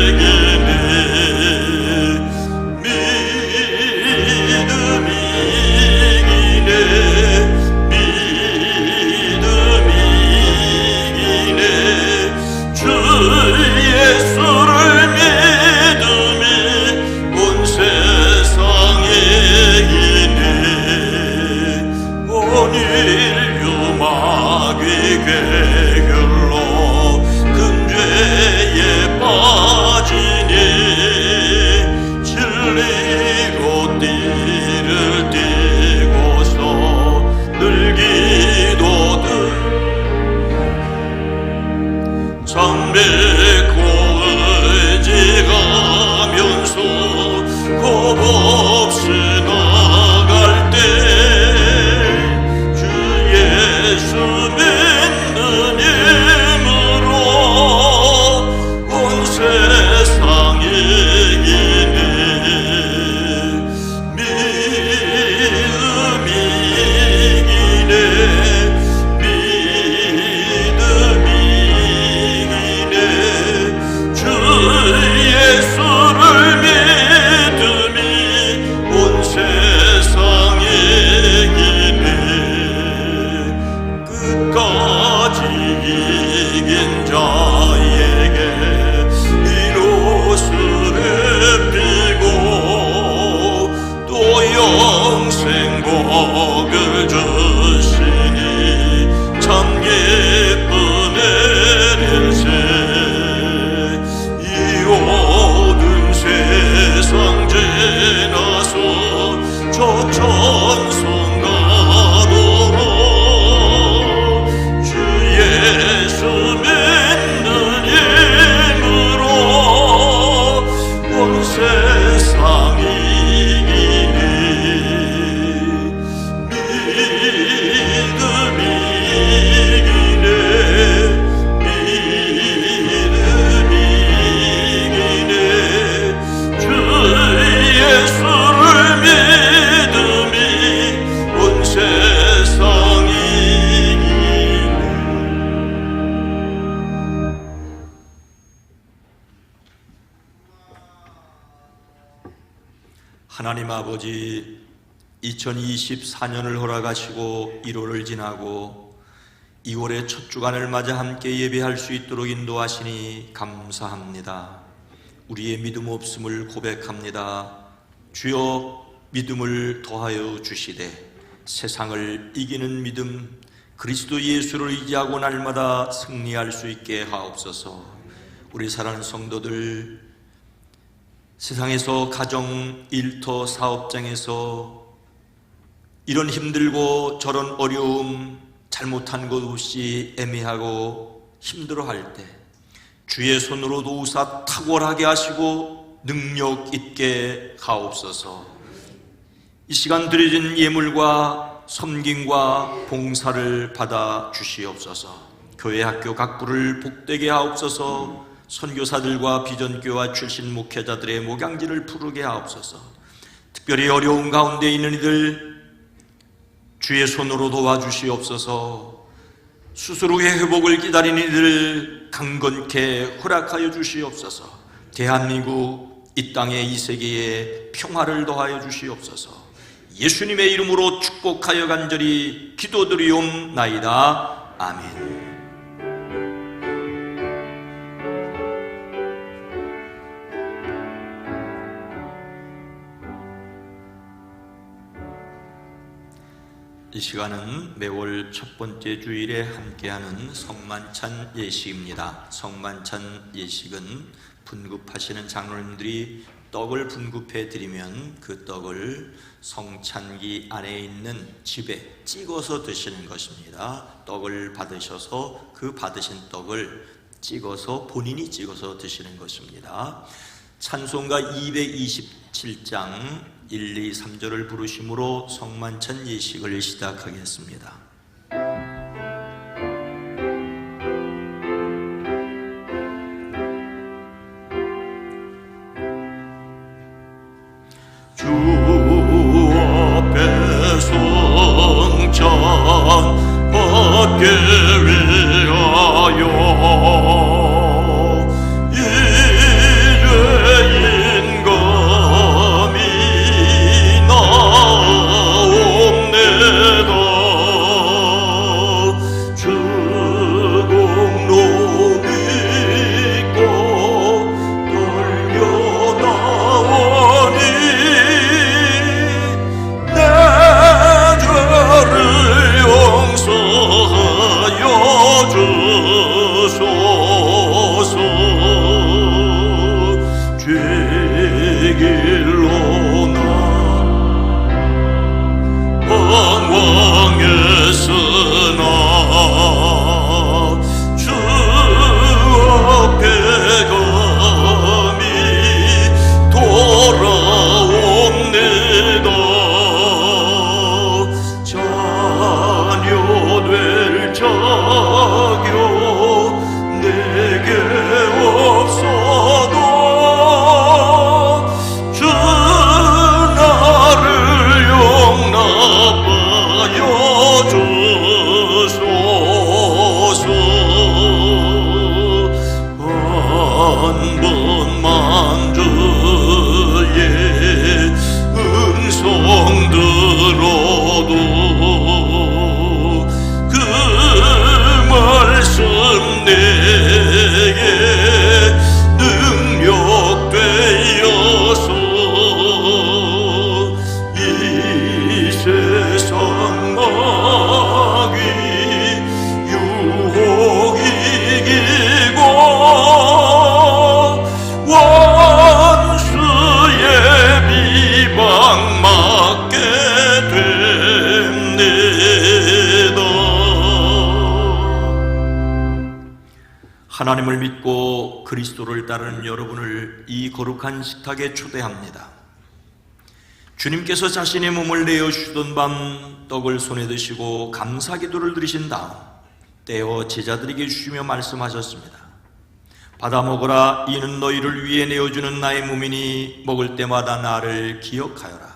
이기네. 믿음이 이기네. 믿음이 이기네. 주 예수를 믿음이 온 세상에 이기네. 온 인류 마귀 괴결로 큰 죄에 빠지니 진리로 띠를 띠고서 늘 기도들 참배고 의지하면서 겁없이 나갈 때 예수 믿는 힘으로 온 세상 이기네. 믿음이 이기네. 믿음이 이기네. 주 예수를 믿음이 온 세상 이기네. 끝까지 이긴 자에게 이 옷을 입히고 또 영생 복을 주시니 참 기쁜 일일세. 이 모든 세상 지나서 저 천성 가도록 예수 믿는 힘으로 온 세상 이기네. 믿음이 이기네. 믿음이 이기네. 주 예수를 믿음이 온 세상 이기네. 하나님 아버지, 2024년을 허락하시고 1월을 지나고 2월의 첫 주간을 맞아 함께 예배할 수 있도록 인도하시니 감사합니다. 우리의 믿음 없음을 고백합니다. 주여, 믿음을 더하여 주시되 세상을 이기는 믿음, 그리스도 예수를 의지하고 날마다 승리할 수 있게 하옵소서. 우리 사랑하는 성도들, 세상에서 가정, 일터, 사업장에서 이런 힘들고 저런 어려움, 잘못한 것 없이 애매하고 힘들어할 때 주의 손으로 도우사 탁월하게 하시고 능력 있게 하옵소서. 이 시간 드려진 예물과 섬김과 봉사를 받아 주시옵소서. 교회 학교 각부를 복되게 하옵소서. 선교사들과 비전교와 출신 목회자들의 목양지를 푸르게 하옵소서. 특별히 어려운 가운데 있는 이들 주의 손으로 도와주시옵소서. 수술 후의 회복을 기다리는 이들 강건케 허락하여 주시옵소서. 대한민국 이 땅에 이 세계에 평화를 더하여 주시옵소서. 예수님의 이름으로 축복하여 간절히 기도드리옵나이다. 아멘. 이 시간은 매월 첫 번째 주일에 함께하는 성만찬 예식입니다. 성만찬 예식은 분급하시는 장로님들이 떡을 분급해 드리면 그 떡을 성찬기 안에 있는 집에 찍어서 드시는 것입니다. 떡을 받으셔서 그 받으신 떡을 찍어서 본인이 찍어서 드시는 것입니다. 찬송가 227장 1, 2, 3절을 부르심으로 성만찬 예식을 시작하겠습니다. 주 앞에 성찬 받게 위하여 이제 인감이 나옵니다. 주 공로 믿고 달려나오니 내 죄를 용서하여 주소서. 죄길로 나 방황했으나 주 앞에 감히 돌아옵니다. 자녀 될 자격 내게 없어도 주 나를 용납하여 주소서. 한 번만 주의 음성 들어도 그 말씀 내게 능력 되어서 이 세상 마귀 유혹 이기고 원수의 비방 맞게 됩니다. 하나님을 믿고 그리스도를 따르는 여러분을 이 거룩한 식탁에 초대합니다. 주님께서 자신의 몸을 내어주시던 밤 떡을 손에 드시고 감사 기도를 드리신 다음 떼어 제자들에게 주시며 말씀하셨습니다. 받아 먹으라. 이는 너희를 위해 내어주는 나의 몸이니 먹을 때마다 나를 기억하여라.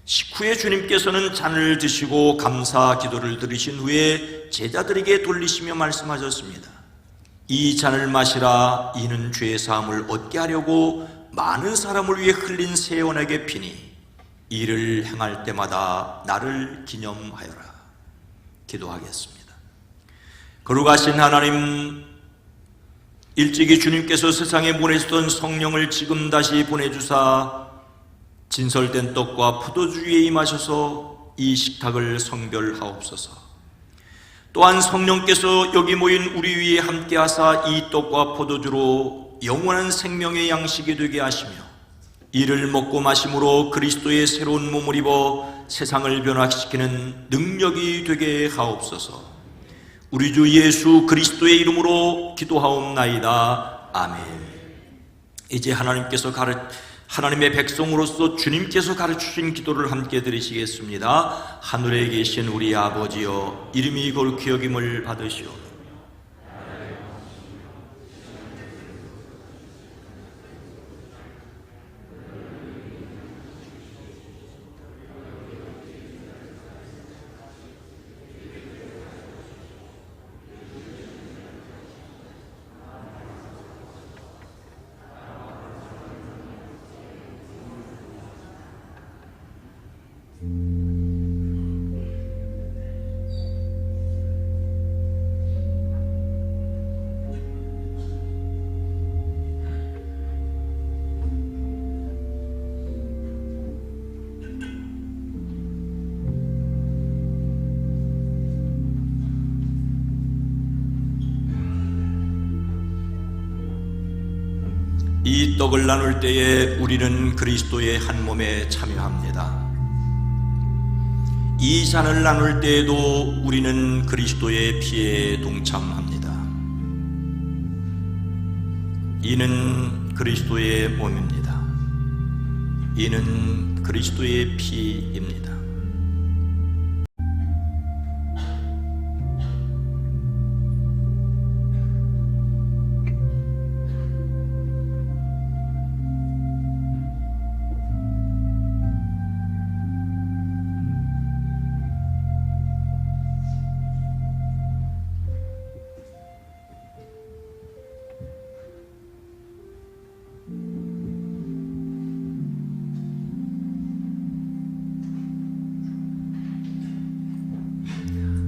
식후에 주님께서는 잔을 드시고 감사 기도를 드리신 후에 제자들에게 돌리시며 말씀하셨습니다. 이 잔을 마시라. 이는 죄 사함을 얻게 하려고 많은 사람을 위해 흘린 새 언약의 피니 이를 행할 때마다 나를 기념하여라. 기도하겠습니다. 거룩하신 하나님, 일찍이 주님께서 세상에 보내시던 성령을 지금 다시 보내주사 진설된 떡과 포도주 위에 임하셔서 이 식탁을 성별하옵소서. 또한 성령께서 여기 모인 우리 위에 함께하사 이 떡과 포도주로 영원한 생명의 양식이 되게 하시며 이를 먹고 마심으로 그리스도의 새로운 몸을 입어 세상을 변화시키는 능력이 되게 하옵소서. 우리 주 예수 그리스도의 이름으로 기도하옵나이다. 아멘. 이제 하나님의 백성으로서 주님께서 가르치신 기도를 함께 드리시겠습니다. 하늘에 계신 우리 아버지여, 이름이 거룩히 여김을 받으시오. 이 떡을 나눌 때에 우리는 그리스도의 한 몸에 참여합니다. 이 잔을 나눌 때에도 우리는 그리스도의 피에 동참합니다. 이는 그리스도의 몸입니다. 이는 그리스도의 피입니다.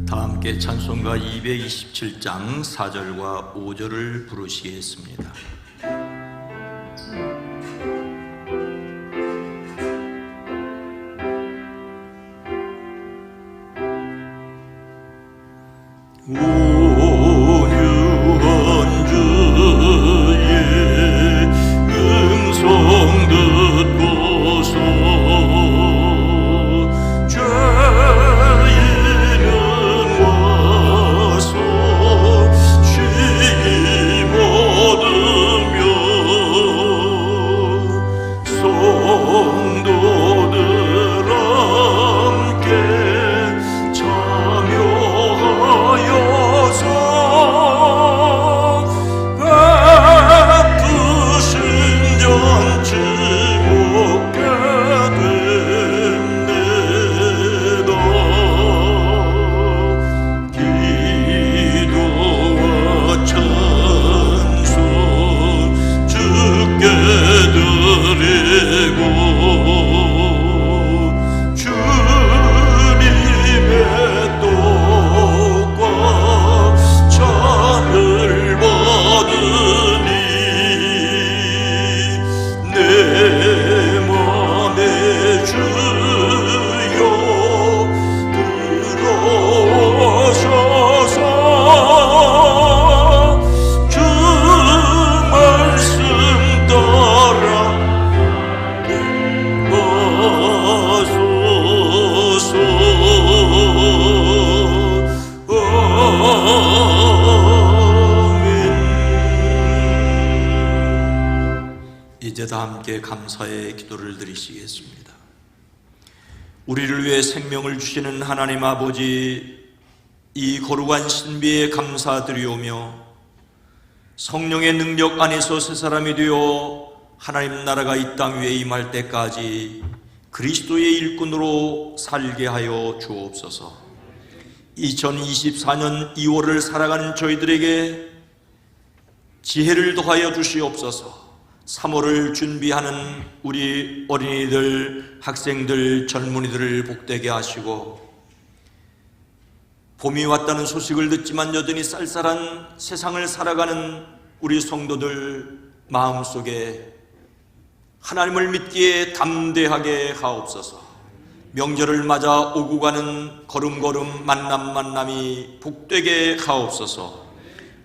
다 함께 찬송가 227장 4절과 5절을 부르시겠습니다. 오유한 주의 음성 듣고서 죄인은 와서 쉬임 얻으며 성도들 함께 참여하여서 베푸신 잔치 먹게 됩니다. 기도와 찬송 주께 드리고 주님의 떡과 잔을 받으니 내 맘에 주여 들어오셔서 주 말씀 따라 이제 다 함께 감사의 기도를 드리시겠습니다. 우리를 위해 생명을 주시는 하나님 아버지, 이 거룩한 신비에 감사드리오며 성령의 능력 안에서 새 사람이 되어 하나님 나라가 이 땅 위에 임할 때까지 그리스도의 일꾼으로 살게 하여 주옵소서. 2024년 2월을 살아가는 저희들에게 지혜를 더하여 주시옵소서. 3월을 준비하는 우리 어린이들, 학생들, 젊은이들을 복되게 하시고, 봄이 왔다는 소식을 듣지만 여전히 쌀쌀한 세상을 살아가는 우리 성도들 마음속에 하나님을 믿기에 담대하게 하옵소서. 명절을 맞아 오고 가는 걸음걸음 만남이 복되게 하옵소서.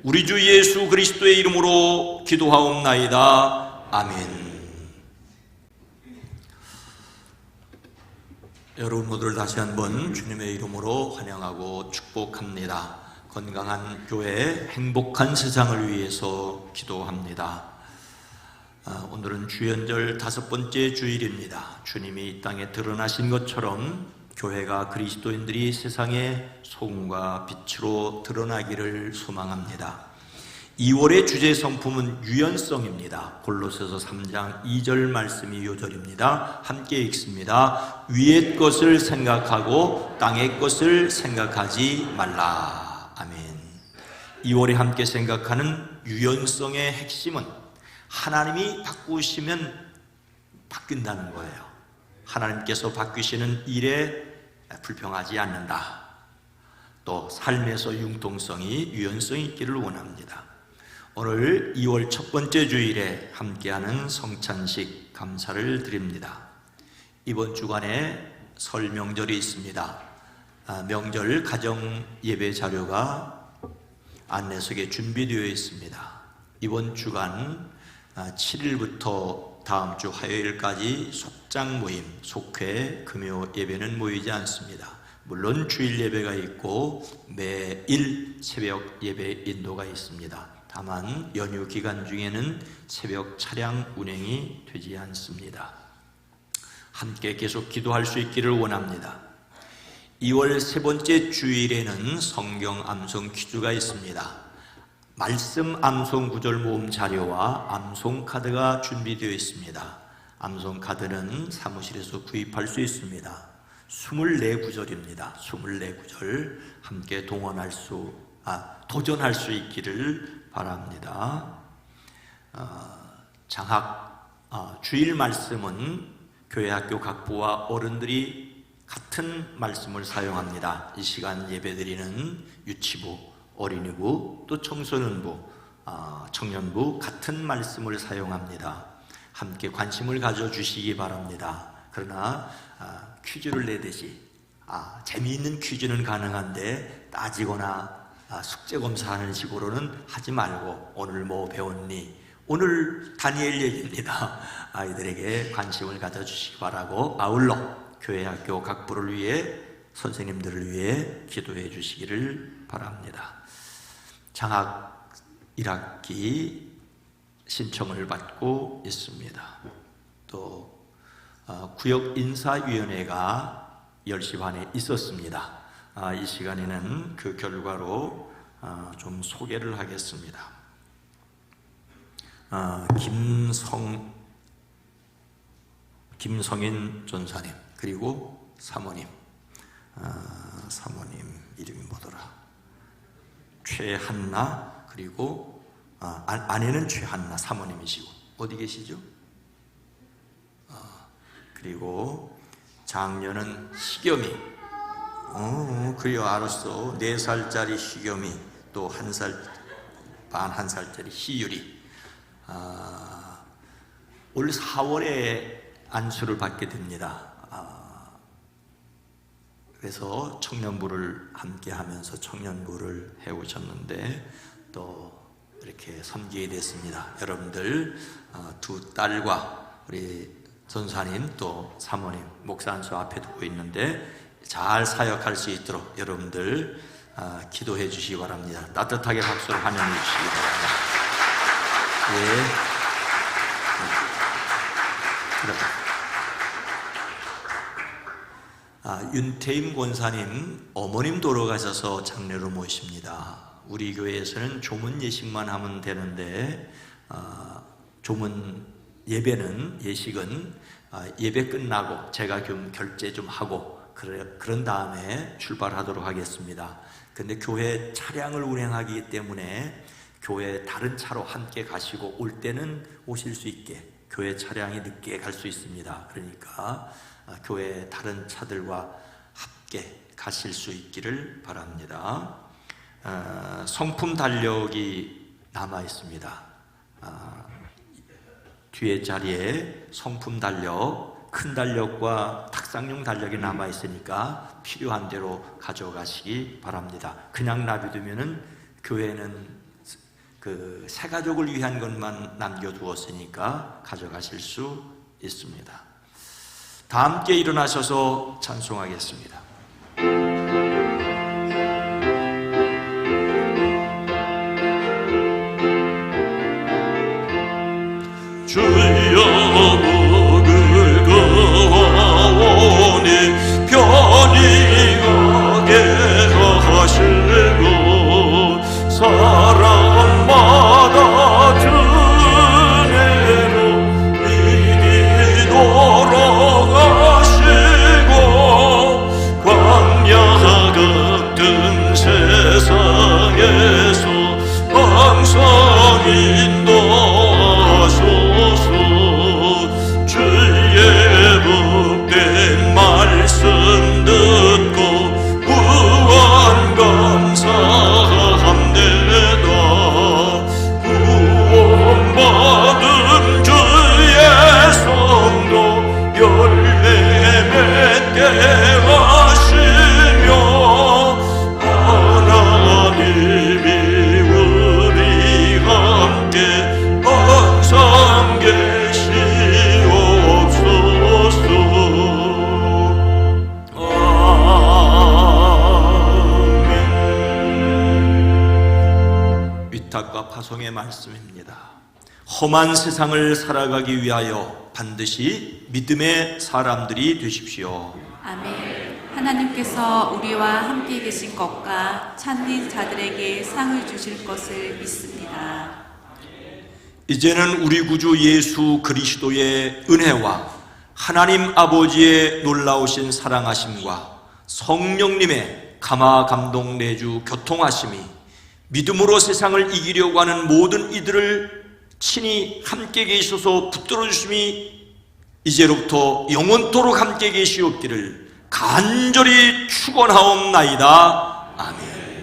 우리 주 예수 그리스도의 이름으로 기도하옵나이다. 아멘. 여러분 모두를 다시 한번 주님의 이름으로 환영하고 축복합니다. 건강한 교회, 행복한 세상을 위해서 기도합니다. 오늘은 주연절 5번째 주일입니다. 주님이 이 땅에 드러나신 것처럼 교회가 그리스도인들이 세상의 소금과 빛으로 드러나기를 소망합니다. 2월의 주제 성품은 유연성입니다. 골로새서 3장 2절 말씀이 요절입니다. 함께 읽습니다. 위의 것을 생각하고 땅의 것을 생각하지 말라. 아멘. 2월에 함께 생각하는 유연성의 핵심은 하나님이 바꾸시면 바뀐다는 거예요. 하나님께서 바뀌시는 일에 불평하지 않는다. 또 삶에서 융통성이, 유연성이 있기를 원합니다. 오늘 2월 첫 번째 주일에 함께하는 성찬식 감사를 드립니다. 이번 주간에 설 명절이 있습니다. 명절 가정 예배 자료가 안내석에 준비되어 있습니다. 이번 주간 7일부터 다음 주 화요일까지 속장 모임, 속회, 금요 예배는 모이지 않습니다. 물론 주일 예배가 있고 매일 새벽 예배 인도가 있습니다. 다만 연휴 기간 중에는 새벽 차량 운행이 되지 않습니다. 함께 계속 기도할 수 있기를 원합니다. 2월 세 번째 주일에는 성경 암송 퀴즈가 있습니다. 말씀 암송 구절 모음 자료와 암송 카드가 준비되어 있습니다. 암송 카드는 사무실에서 구입할 수 있습니다. 24구절입니다. 24구절 함께 도전할 수 있기를 바랍니다. 주일 말씀은 교회학교 각부와 어른들이 같은 말씀을 사용합니다. 이 시간 예배드리는 유치부, 어린이부, 또 청소년부, 청년부 같은 말씀을 사용합니다. 함께 관심을 가져주시기 바랍니다. 그러나 퀴즈를 내듯이 재미있는 퀴즈는 가능한데 따지거나 숙제 검사하는 식으로는 하지 말고 오늘 뭐 배웠니? 오늘 다니엘 얘기입니다. 아이들에게 관심을 가져주시기 바라고 아울러 교회학교 각부를 위해 선생님들을 위해 기도해 주시기를 바랍니다. 장학 1학기 신청을 받고 있습니다. 또 구역인사위원회가 10시 반에 있었습니다. 이 시간에는 그 결과로 좀 소개를 하겠습니다. 김성인 전사님, 그리고 사모님 이름이 뭐더라? 최한나, 그리고 아내는 최한나 사모님이시고 어디 계시죠? 그리고 장녀는 희겸이. 그래요, 알았어. 4살짜리 희겸이, 또 1살짜리 희율이. 올 4월에 안수를 받게 됩니다. 그래서 청년부를 함께 하면서 청년부를 해오셨는데 또 이렇게 섬기게 됐습니다. 여러분들 두 딸과 우리 전사님 또 사모님 목사 안수 앞에 두고 있는데 잘 사역할 수 있도록 여러분들 기도해 주시기 바랍니다. 따뜻하게 박수로 환영해 주시기 바랍니다. 윤태임 권사님 어머님 돌아가셔서 장례로 모십니다. 우리 교회에서는 조문 예식만 하면 되는데 조문 예식은 예배 끝나고 제가 좀 결제 좀 하고 그런 다음에 출발하도록 하겠습니다. 근데 교회 차량을 운행하기 때문에 교회 다른 차로 함께 가시고 올 때는 오실 수 있게 교회 차량이 늦게 갈 수 있습니다. 그러니까 교회 다른 차들과 함께 가실 수 있기를 바랍니다. 성품 달력이 남아 있습니다. 뒤에 자리에 성품 달력, 큰 달력과 탁상용 달력이 남아 있으니까 필요한 대로 가져가시기 바랍니다. 그냥 놔두면은 교회는 그 새 가족을 위한 것만 남겨두었으니까 가져가실 수 있습니다. 다 함께 일어나셔서 찬송하겠습니다. 주여 복을 거하오니 편히 가게 하시고 사람마다 주내로 이리 돌아가시고 광야 같은 세상에서 항상 인도하소서. 주의 복된 말씀 듣고 구원 감사합니다. 구원받은 주의 성도 열매 맺게 하시며 하나님이 우리 함께 부탁과 파송의 말씀입니다. 험한 세상을 살아가기 위하여 반드시 믿음의 사람들이 되십시오. 아멘. 하나님께서 우리와 함께 계신 것과 찾는 자들에게 상을 주실 것을 믿습니다. 이제는 우리 구주 예수 그리스도의 은혜와 하나님 아버지의 놀라우신 사랑하심과 성령님의 감화 감동 내주 교통하심이 믿음으로 세상을 이기려고 하는 모든 이들을 친히 함께 계셔서 붙들어 주심이 이제로부터 영원토록 함께 계시옵기를 간절히 축원하옵나이다. 아멘.